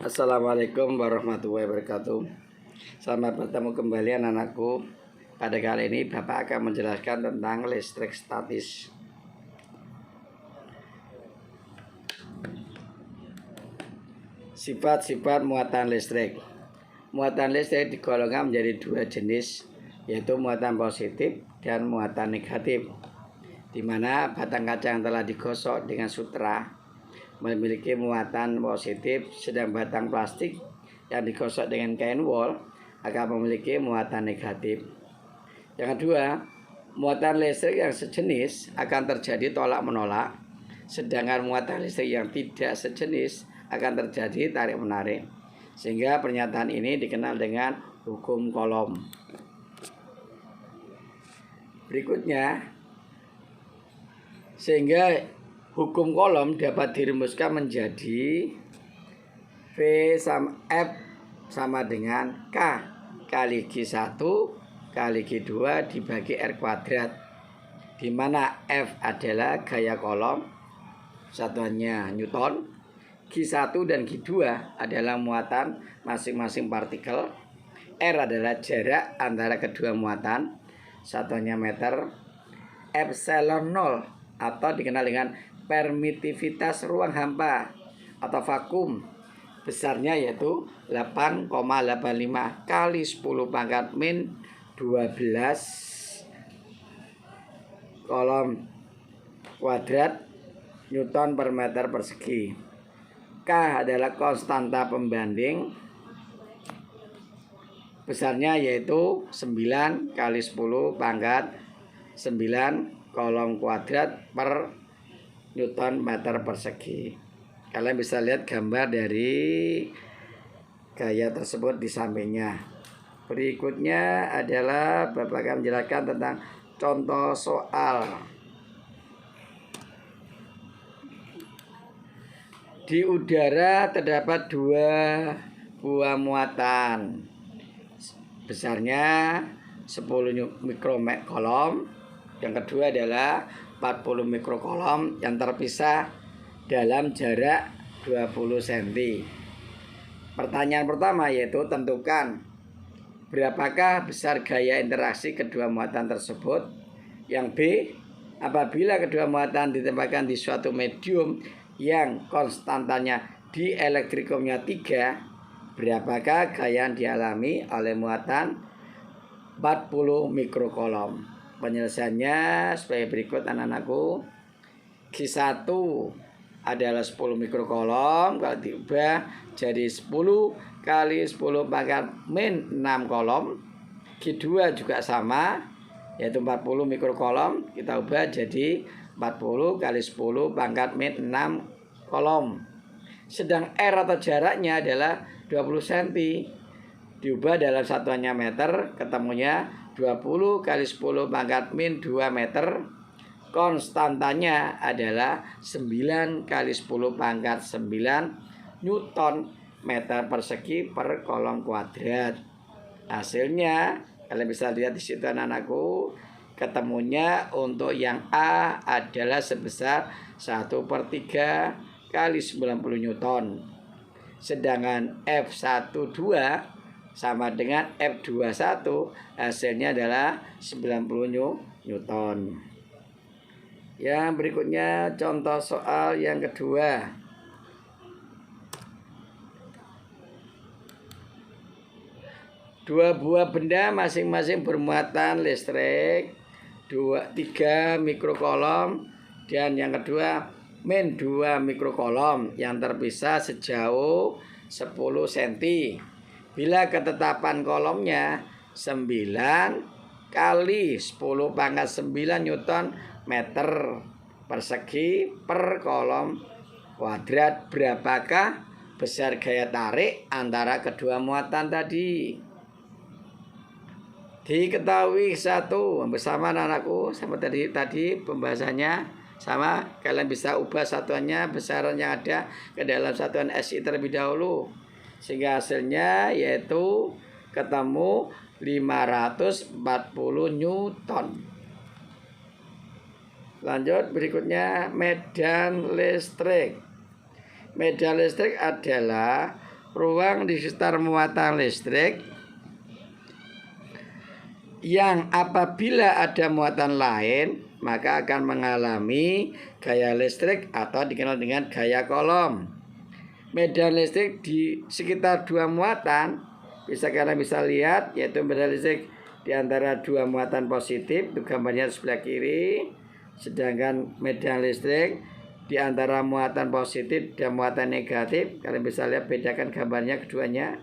Assalamualaikum warahmatullahi wabarakatuh. Selamat bertemu kembali anak-anakku. Pada kali ini Bapak akan menjelaskan tentang listrik statis. Sifat-sifat muatan listrik. Muatan listrik digolongkan menjadi dua jenis, yaitu muatan positif dan muatan negatif, di mana batang kaca yang telah digosok dengan sutra memiliki muatan positif, sedang batang plastik yang digosok dengan kain wol akan memiliki muatan negatif. Yang kedua, muatan listrik yang sejenis akan terjadi tolak-menolak, sedangkan muatan listrik yang tidak sejenis akan terjadi tarik-menarik. Sehingga pernyataan ini dikenal dengan hukum Coulomb. Berikutnya, sehingga hukum Coulomb dapat dirumuskan menjadi V sama F sama dengan K kali G1 kali G2 dibagi R kuadrat, di mana F adalah gaya Coulomb, satuannya Newton, G1 dan G2 adalah muatan masing-masing partikel, R adalah jarak antara kedua muatan, satuannya meter, epsilon 0 atau dikenal dengan permitivitas ruang hampa atau vakum, besarnya yaitu 8,85 kali 10 pangkat min 12 kolom kuadrat Newton per meter persegi. K adalah konstanta pembanding, besarnya yaitu 9 kali 10 pangkat 9 kolom kuadrat per Newton meter persegi. Kalian bisa lihat gambar dari gaya tersebut di sampingnya. Berikutnya adalah Bapak akan menjelaskan tentang contoh soal. Di udara terdapat dua buah muatan, besarnya 10 mikrokolom. Yang kedua adalah 40 mikrokolom yang terpisah dalam jarak 20 cm. Pertanyaan pertama yaitu tentukan berapakah besar gaya interaksi kedua muatan tersebut. Yang B, apabila kedua muatan ditempatkan di suatu medium yang konstantanya dielektrikumnya 3, berapakah gaya yang dialami oleh muatan 40 mikrokolom. Penyelesaiannya sebagai berikut anak-anakku. G1 adalah 10 mikrokolom, kalau diubah jadi 10 kali 10 pangkat min 6 kolom. G2 juga sama, yaitu 40 mikrokolom, kita ubah jadi 40 kali 10 pangkat min 6 kolom. Sedang R atau jaraknya adalah 20 cm, diubah dalam satuannya meter, ketemunya 20 kali 10 pangkat min 2 meter. Konstantanya adalah 9 kali 10 pangkat 9 Newton meter persegi per kolom kuadrat. Hasilnya kalian bisa lihat di situ anak-anakku. Ketemunya untuk yang A adalah sebesar 1/3 kali 90 Newton. Sedangkan F12 sama dengan F21, hasilnya adalah 90 Newton. Yang berikutnya contoh soal yang kedua. Dua buah benda masing-masing bermuatan listrik 3 mikrokolom dan yang kedua min 2 mikrokolom yang terpisah sejauh 10 cm. Bila ketetapan kolomnya 9 kali 10 pangkat 9 Newton meter persegi per kolom kuadrat, berapakah besar gaya tarik antara kedua muatan tadi? Diketahui satu bersama anakku, sama tadi pembahasannya sama. Kalian bisa ubah satuannya besaran yang ada ke dalam satuan SI terlebih dahulu, sehingga hasilnya yaitu ketemu 540 Newton. Lanjut berikutnya medan listrik. Medan listrik adalah ruang di sekitar muatan listrik yang apabila ada muatan lain maka akan mengalami gaya listrik atau dikenal dengan gaya Coulomb. Medan listrik di sekitar dua muatan kalian bisa lihat, yaitu medan listrik di antara dua muatan positif, itu gambarnya sebelah kiri. Sedangkan medan listrik di antara muatan positif dan muatan negatif, kalian bisa lihat, bedakan gambarnya keduanya.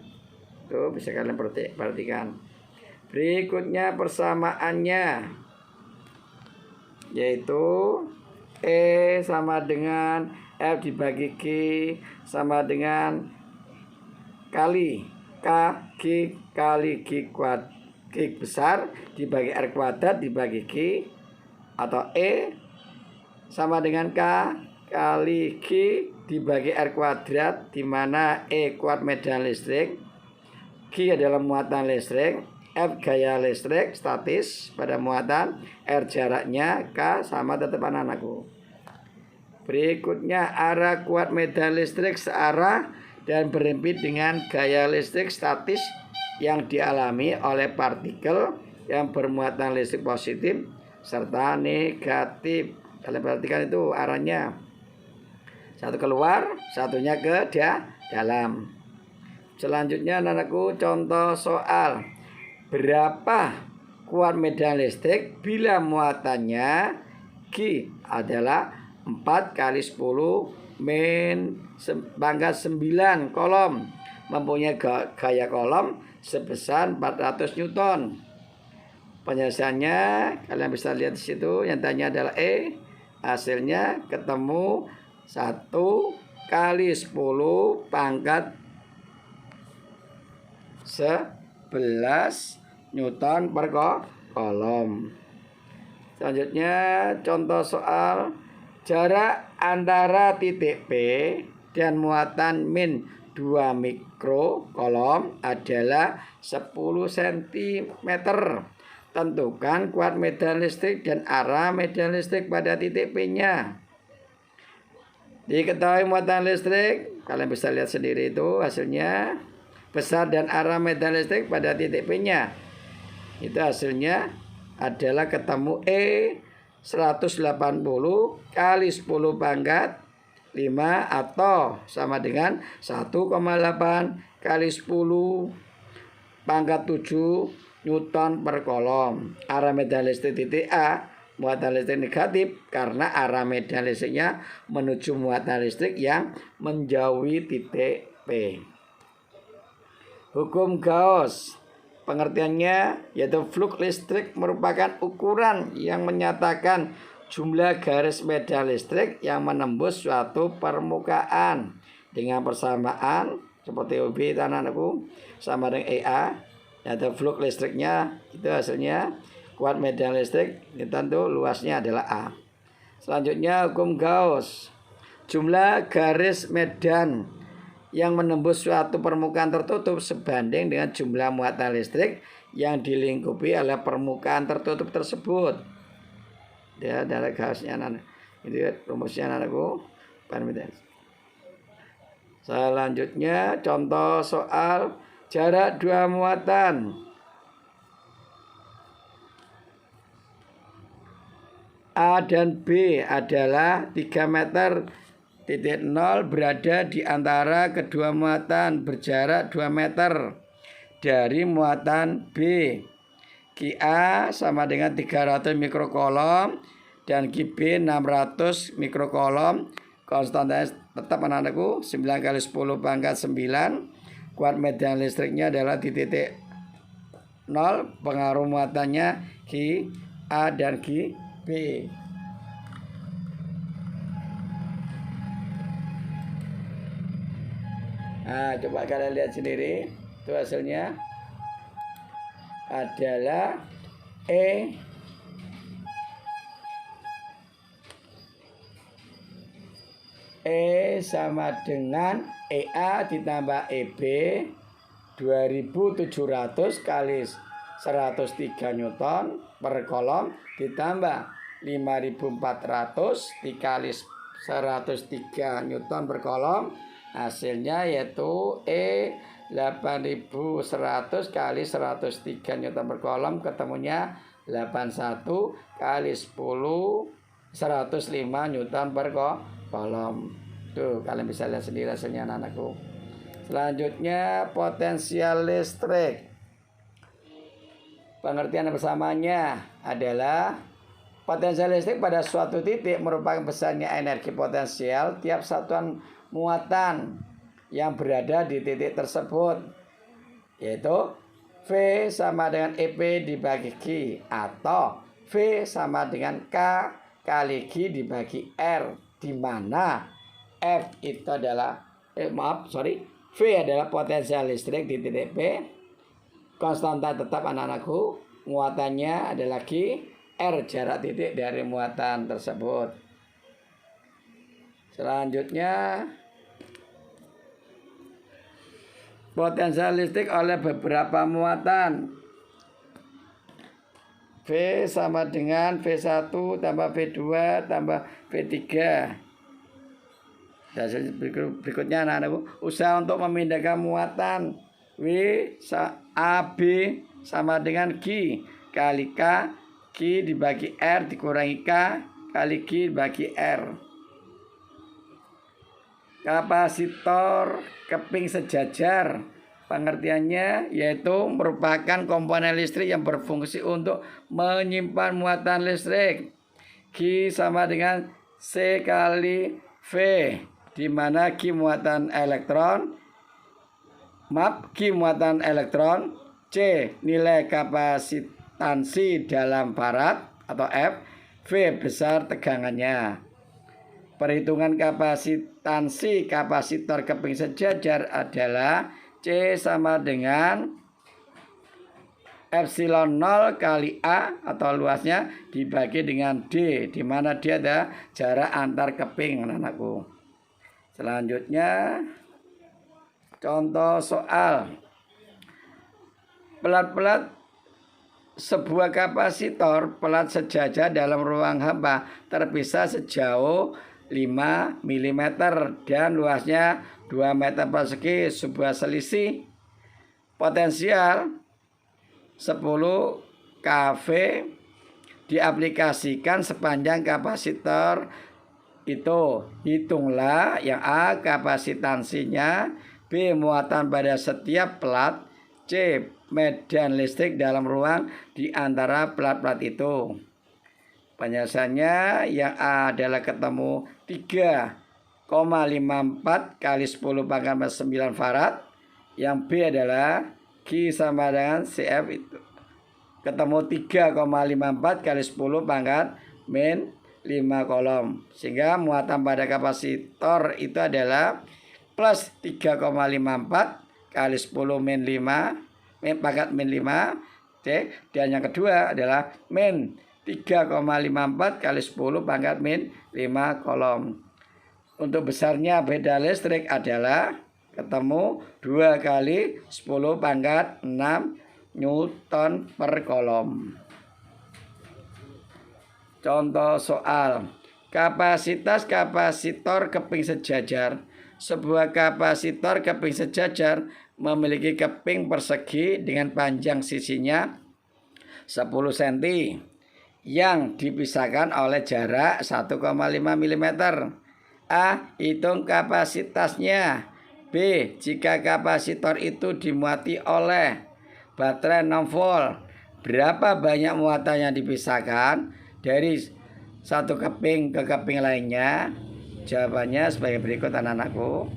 Tuh bisa kalian perhatikan. Berikutnya persamaannya, yaitu E sama dengan F dibagi Q sama dengan kali K G kali G kuadrat, G besar dibagi R kuadrat dibagi Q, atau E sama dengan K kali G dibagi R kuadrat, di mana E kuat medan listrik, Q adalah muatan listrik, F gaya listrik statis pada muatan, R jaraknya, K sama tetap anak-anakku. Berikutnya arah kuat medan listrik searah dan berhimpit dengan gaya listrik statis yang dialami oleh partikel yang bermuatan listrik positif serta negatif. Kalian perhatikan itu arahnya. Satu keluar, satunya ke dalam. Selanjutnya anak-anakku, contoh soal. Berapa kuat medan listrik bila muatannya Q adalah 4 kali 10 min pangkat 9 Coulomb, mempunyai gaya Coulomb sebesar 400 Newton. Penyelesaiannya kalian bisa lihat di situ. Yang tanya adalah E. Hasilnya ketemu 1 kali 10 pangkat 11 Newton per Coulomb. Selanjutnya contoh soal. Jarak antara titik P dan muatan min 2 mikro Coulomb adalah 10 cm. Tentukan kuat medan listrik dan arah medan listrik pada titik P-nya. Diketahui muatan listrik, kalian bisa lihat sendiri itu hasilnya. Besar dan arah medan listrik pada titik P-nya. Itu hasilnya adalah ketemu E 180 kali 10 pangkat 5 atau sama dengan 1,8 kali 10 pangkat 7 Newton per Coulomb. Arah medan listrik titik A muatan listrik negatif karena arah medan listriknya menuju muatan listrik yang menjauhi titik P. Hukum Gauss. Pengertiannya yaitu flux listrik merupakan ukuran yang menyatakan jumlah garis medan listrik yang menembus suatu permukaan dengan persamaan seperti UB anak-anakku sama dengan EA, yaitu flux listriknya itu hasilnya kuat medan listrik tentu luasnya adalah A. Selanjutnya hukum Gauss. Jumlah garis medan yang menembus suatu permukaan tertutup sebanding dengan jumlah muatan listrik yang dilingkupi oleh permukaan tertutup tersebut. Ya, dari Gaussnya anak. Itu rumusnya anakku. Selanjutnya contoh soal jarak dua muatan. A dan B adalah 3 meter. Titik 0 berada di antara kedua muatan berjarak 2 meter dari muatan B. QA sama dengan 300 mikrocoulomb dan QB 600 mikrocoulomb. Konstantanya tetap anak-anakku 9 kali 10 pangkat 9. Kuat medan listriknya adalah di titik 0. Pengaruh muatannya QA dan QB. Nah, coba kalian lihat sendiri. Itu hasilnya adalah E sama dengan EA ditambah EB 2700 kali 103 Newton per Coulomb ditambah 5400 dikali 103 Newton per Coulomb Hasilnya yaitu E 8100 kali 103 Newton per kolom, ketemunya 81 kali 10 105 Newton per kolom. Tuh, kalian bisa lihat sendiri hasilnya anak-anakku. Selanjutnya potensial listrik. Pengertian bersamanya adalah potensial listrik pada suatu titik merupakan besarnya energi potensial tiap satuan muatan yang berada di titik tersebut, yaitu V sama dengan EP dibagi Q, atau V sama dengan K kali Q dibagi R, di mana F itu adalah V adalah potensial listrik di titik P, konstanta tetap anak-anakku, muatannya adalah Q, R jarak titik dari muatan tersebut. Selanjutnya, potensial listrik oleh beberapa muatan. V sama dengan V1 tambah V2 tambah V3. Dan berikutnya anak-anakku, usaha untuk memindahkan muatan W AB sama dengan Q kali K, Q dibagi R dikurangi K kali Q dibagi R. Kapasitor keping sejajar, pengertiannya yaitu merupakan komponen listrik yang berfungsi untuk menyimpan muatan listrik. Q sama dengan C kali V, di mana Q muatan elektron, Q muatan elektron, C nilai kapasitansi dalam farad atau F, V besar tegangannya. Perhitungan kapasitansi kapasitor keping sejajar adalah C sama dengan epsilon 0 kali A atau luasnya dibagi dengan D, di mana dia ada jarak antar keping anak-anakku. Selanjutnya, contoh soal. Pelat-pelat sebuah kapasitor pelat sejajar dalam ruang hampa terpisah sejauh 5 mm dan luasnya 2 meter persegi. Sebuah selisih potensial 10 kV diaplikasikan sepanjang kapasitor itu. Hitunglah yang A kapasitansinya, B muatan pada setiap pelat, C medan listrik dalam ruang di antara pelat-pelat itu. Penyelesaiannya yang A adalah ketemu 3,54 kali 10 pangkat 9 farad. Yang B adalah Q sama dengan CF itu ketemu 3,54 kali 10 pangkat min 5 kolom. Sehingga muatan pada kapasitor itu adalah plus 3,54 kali 10 min 5 min pangkat min 5 C. Dan yang kedua adalah min 3,54 kali 10 pangkat min 5 kolom. Untuk besarnya beda listrik adalah ketemu 2 kali 10 pangkat 6 Newton per kolom. Contoh soal. Kapasitas kapasitor keping sejajar. Sebuah kapasitor keping sejajar memiliki keping persegi dengan panjang sisinya 10 cm yang dipisahkan oleh jarak 1,5 mm. A. Hitung kapasitasnya. B. Jika kapasitor itu dimuati oleh baterai 6 volt, berapa banyak muatan yang dipisahkan dari satu keping ke keping lainnya? Jawabannya sebagai berikut anak-anakku.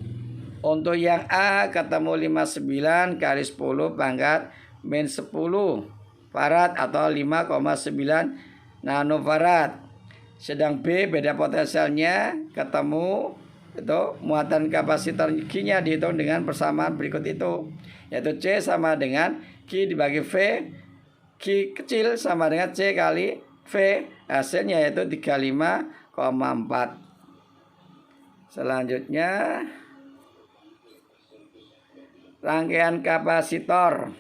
Untuk yang A ketemu 59 kali 10 pangkat min 10 farad atau 5,9 nanofarad. Sedang B beda potensialnya ketemu itu muatan kapasitor Q-nya dihitung dengan persamaan berikut itu, yaitu C sama dengan Q dibagi V, Q kecil sama dengan C kali V, hasilnya yaitu 35,4. Selanjutnya, rangkaian kapasitor.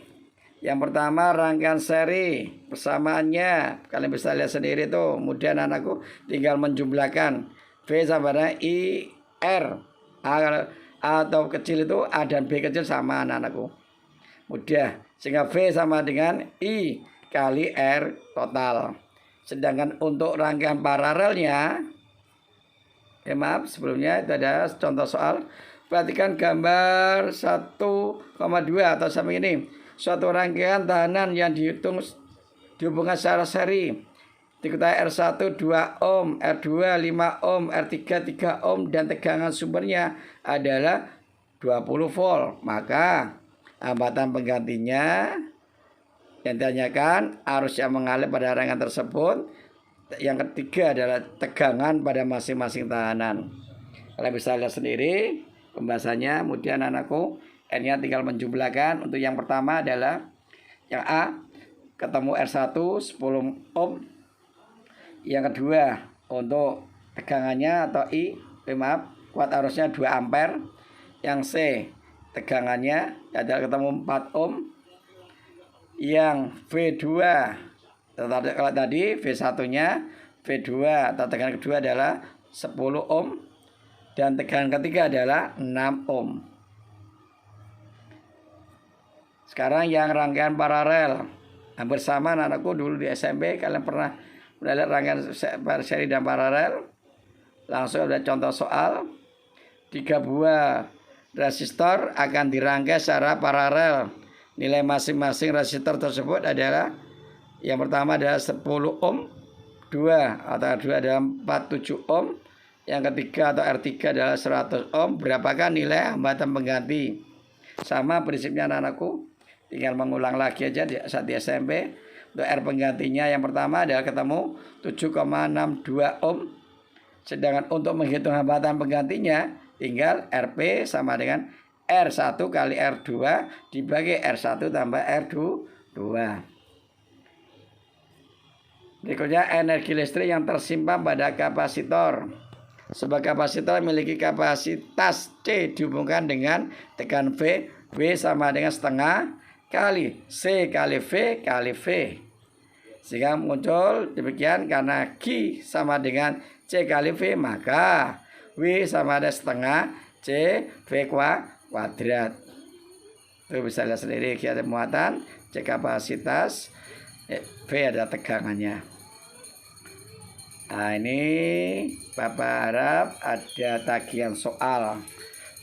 Yang pertama rangkaian seri, persamaannya kalian bisa lihat sendiri tuh, kemudian anakku tinggal menjumlahkan V sama dengan I R. atau kecil itu A dan B kecil sama anak-anakku. Mudah. Sehingga V sama dengan I kali R total. Sedangkan untuk rangkaian paralelnya, maaf sebelumnya itu ada contoh soal. Perhatikan gambar 1,2 atau sama ini. Suatu rangkaian tahanan yang dihubungkan secara seri. Diketahui R1 2 ohm, R2 5 ohm, R3 3 ohm dan tegangan sumbernya adalah 20 volt. Maka hambatan penggantinya yang ditanyakan arus yang mengalir pada rangkaian tersebut. Yang ketiga adalah tegangan pada masing-masing tahanan. Kalian bisa lihat sendiri pembahasannya. Kemudian anakku, N-nya tinggal menjumlahkan. Untuk yang pertama adalah yang A, ketemu R1 10 ohm. Yang kedua untuk tegangannya atau I, kuat arusnya 2 ampere. Yang C, tegangannya adalah ketemu 4 ohm. Yang V2, kalau tadi V1-nya, V2 atau tegangan kedua adalah 10 ohm. Dan tegangan ketiga adalah 6 ohm. Sekarang yang rangkaian paralel. Hampir sama anak-anakku dulu di SMP. Kalian pernah melihat rangkaian seri dan paralel. Langsung ada contoh soal. 3 buah resistor akan dirangkai secara paralel. Nilai masing-masing resistor tersebut adalah, yang pertama adalah 10 ohm, 2 atau R2 adalah 47 ohm, yang ketiga atau R3 adalah 100 ohm. Berapakah nilai hambatan pengganti? Sama prinsipnya anak-anakku, tinggal mengulang lagi aja saat di SMP. Untuk R penggantinya yang pertama adalah ketemu 7,62 ohm. Sedangkan untuk menghitung hambatan penggantinya, tinggal RP sama dengan R1 kali R2 dibagi R1 tambah R2. Berikutnya energi listrik yang tersimpan pada kapasitor. Sebuah kapasitor memiliki kapasitas C dihubungkan dengan tegangan V. V sama dengan setengah kali C kali V kali V. Sehingga muncul demikian, karena Q sama dengan C kali V, maka W sama dengan setengah C V kuadrat. Itu bisa lihat sendiri, Q ada muatan, C kapasitas, V ada tegangannya. Nah, ini Bapak harap ada tagihan soal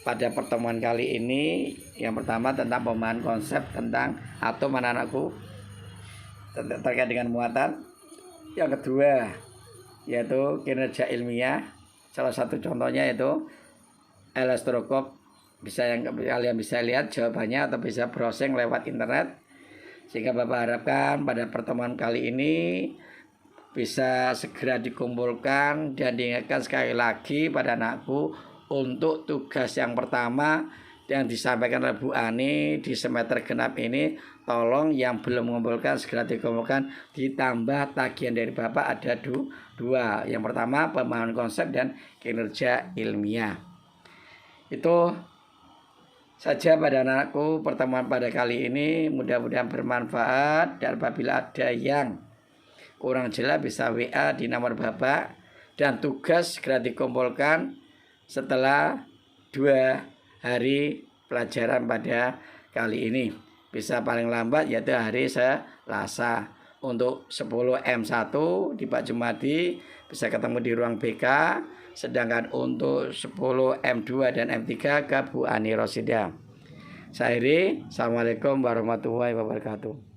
pada pertemuan kali ini. Yang pertama tentang pemahaman konsep tentang atom anak-anakku terkait dengan muatan. Yang kedua yaitu kinerja ilmiah. Salah satu contohnya yaitu elektroskop. Kalian bisa lihat jawabannya atau bisa browsing lewat internet. Sehingga Bapak harapkan pada pertemuan kali ini bisa segera dikumpulkan dan diingatkan sekali lagi pada anakku untuk tugas yang pertama yang disampaikan oleh Bu Ani di semester genap ini. Tolong yang belum mengumpulkan segera dikumpulkan, ditambah tagihan dari Bapak ada dua. Yang pertama pemahaman konsep dan kinerja ilmiah. Itu saja pada anakku pertemuan pada kali ini. Mudah-mudahan bermanfaat, dan apabila ada yang kurang jelas bisa WA di nomor Bapak, dan tugas segera dikumpulkan setelah 2 hari pelajaran pada kali ini. Bisa paling lambat yaitu hari Selasa. Untuk 10M1 di Pak Jumadi bisa ketemu di ruang BK. Sedangkan untuk 10M2 dan M3 ke Bu Ani Rosida. Saya Assalamualaikum warahmatullahi wabarakatuh.